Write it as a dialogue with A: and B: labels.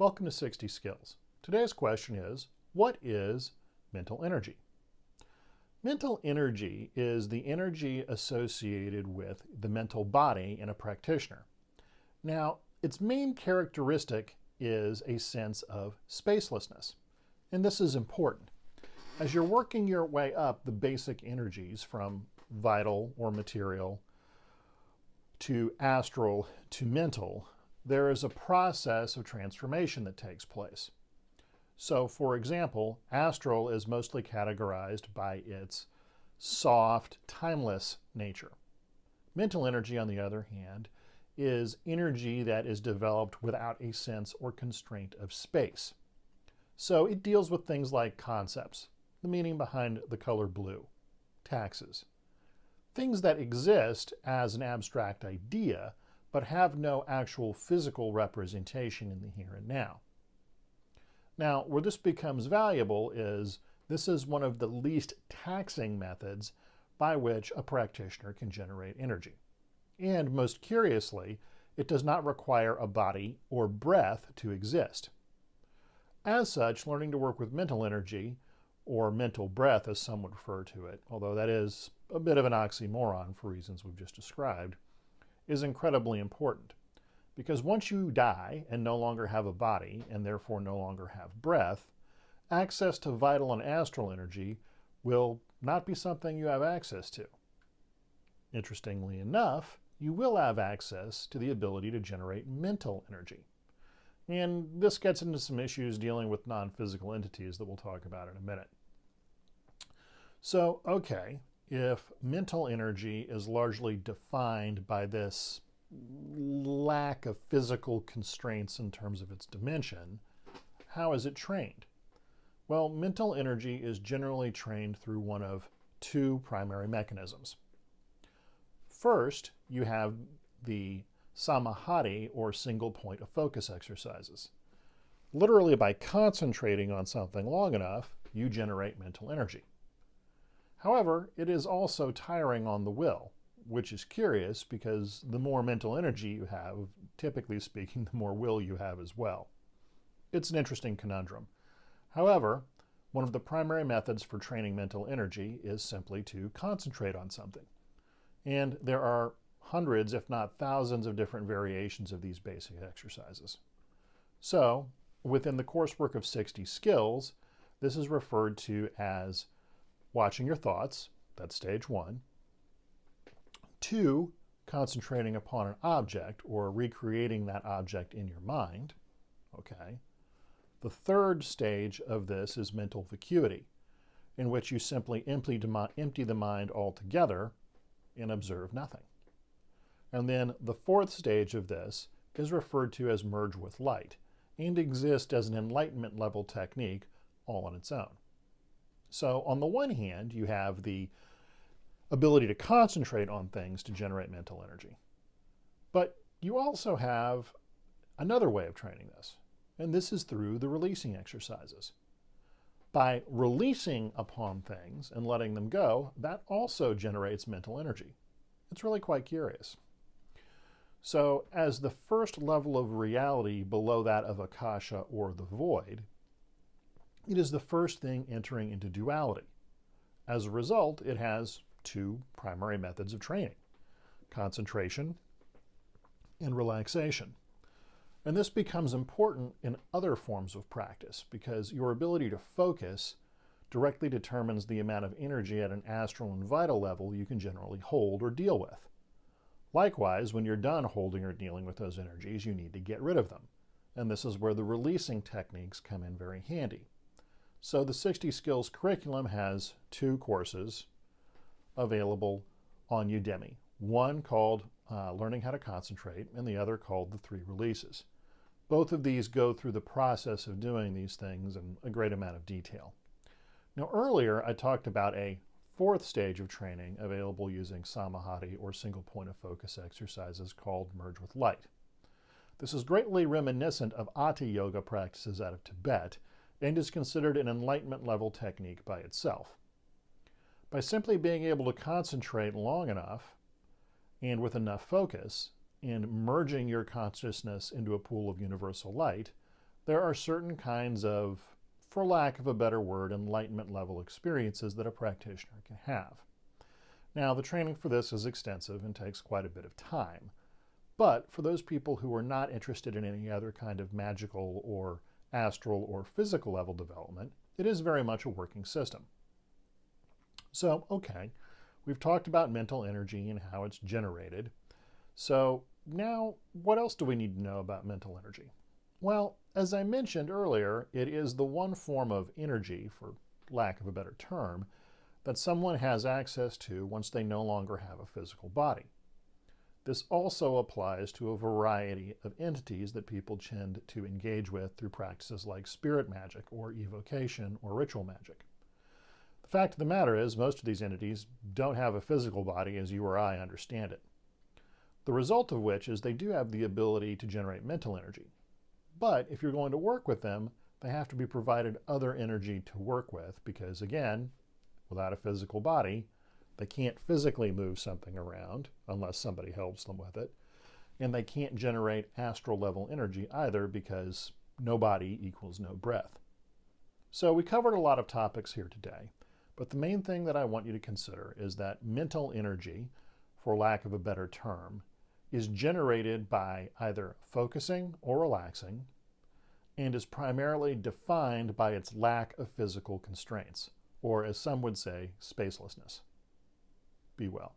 A: Welcome to 60 Skills. Today's question is, what is mental energy? Mental energy is the energy associated with the mental body in a practitioner. Now, its main characteristic is a sense of spacelessness, and this is important. As you're working your way up the basic energies from vital or material to astral to mental, there is a process of transformation that takes place. So, for example, astral is mostly categorized by its soft, timeless nature. Mental energy, on the other hand, is energy that is developed without a sense or constraint of space. So it deals with things like concepts, the meaning behind the color blue, taxes, things that exist as an abstract idea but have no actual physical representation in the here and now. Now, where this becomes valuable is this is one of the least taxing methods by which a practitioner can generate energy. And most curiously, it does not require a body or breath to exist. As such, learning to work with mental energy, or mental breath as some would refer to it, although that is a bit of an oxymoron for reasons we've just described, is incredibly important. Because once you die and no longer have a body, and therefore no longer have breath, access to vital and astral energy will not be something you have access to. Interestingly enough, you will have access to the ability to generate mental energy. And this gets into some issues dealing with non-physical entities that we'll talk about in a minute. So, okay, if mental energy is largely defined by this lack of physical constraints in terms of its dimension, how is it trained? Well, mental energy is generally trained through one of two primary mechanisms. First, you have the samadhi, or single point of focus exercises. Literally, by concentrating on something long enough, you generate mental energy. However, it is also tiring on the will, which is curious because the more mental energy you have, typically speaking, the more will you have as well. It's an interesting conundrum. However, one of the primary methods for training mental energy is simply to concentrate on something. And there are hundreds, if not thousands, of different variations of these basic exercises. So, within the coursework of 60 skills, this is referred to as watching your thoughts, that's stage one. 2, concentrating upon an object or recreating that object in your mind. Okay. The third stage of this is mental vacuity, in which you simply empty the mind altogether and observe nothing. And then the fourth stage of this is referred to as merge with light and exists as an enlightenment level technique all on its own. So on the one hand, you have the ability to concentrate on things to generate mental energy. But you also have another way of training this, and this is through the releasing exercises. By releasing upon things and letting them go, that also generates mental energy. It's really quite curious. So as the first level of reality below that of Akasha or the void, it is the first thing entering into duality. As a result, it has two primary methods of training: concentration and relaxation. And this becomes important in other forms of practice because your ability to focus directly determines the amount of energy at an astral and vital level you can generally hold or deal with. Likewise, when you're done holding or dealing with those energies, you need to get rid of them. And this is where the releasing techniques come in very handy. So the 60 Skills curriculum has 2 courses available on Udemy. One called Learning How to Concentrate, and the other called the 3 Releases. Both of these go through the process of doing these things in a great amount of detail. Now earlier I talked about a 4th stage of training available using samadhi, or single point of focus exercises, called Merge with Light. This is greatly reminiscent of Hatha yoga practices out of Tibet and is considered an enlightenment level technique by itself. By simply being able to concentrate long enough and with enough focus, and merging your consciousness into a pool of universal light, there are certain kinds of, for lack of a better word, enlightenment level experiences that a practitioner can have. Now, the training for this is extensive and takes quite a bit of time. But for those people who are not interested in any other kind of magical or astral or physical level development, it is very much a working system. So, okay, we've talked about mental energy and how it's generated. So now, what else do we need to know about mental energy? Well, as I mentioned earlier, it is the one form of energy, for lack of a better term, that someone has access to once they no longer have a physical body. This also applies to a variety of entities that people tend to engage with through practices like spirit magic or evocation or ritual magic. The fact of the matter is, most of these entities don't have a physical body as you or I understand it. The result of which is they do have the ability to generate mental energy. But if you're going to work with them, they have to be provided other energy to work with because, again, without a physical body, they can't physically move something around unless somebody helps them with it. And they can't generate astral level energy either because no body equals no breath. So we covered a lot of topics here today, but the main thing that I want you to consider is that mental energy, for lack of a better term, is generated by either focusing or relaxing and is primarily defined by its lack of physical constraints, or as some would say, spacelessness. Be well.